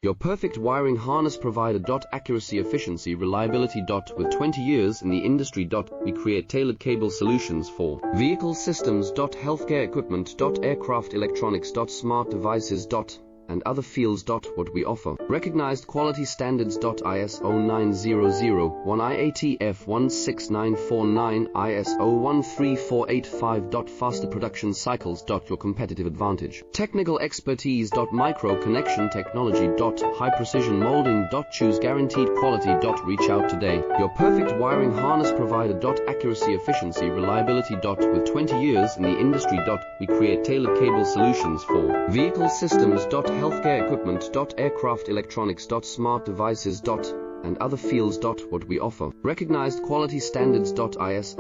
Your perfect wiring harness provider. Accuracy, efficiency, reliability. With 20 years in the industry. We create tailored cable solutions for vehicle systems. Healthcare equipment. Aircraft electronics. Smart devices. And other fields. What we offer. Recognized quality standards. ISO 9001, IATF 16949, ISO 13485. Faster production cycles. Your competitive advantage. Technical expertise. Micro connection technology. High precision molding. Choose guaranteed quality. Reach out today. Your perfect wiring harness provider. Accuracy, efficiency, reliability. With 20 years in the industry. We create tailored cable solutions for vehicle systems. Healthcare equipment. Aircraft electronics. Smart devices. And other fields. What we offer. Recognized quality standards. ISO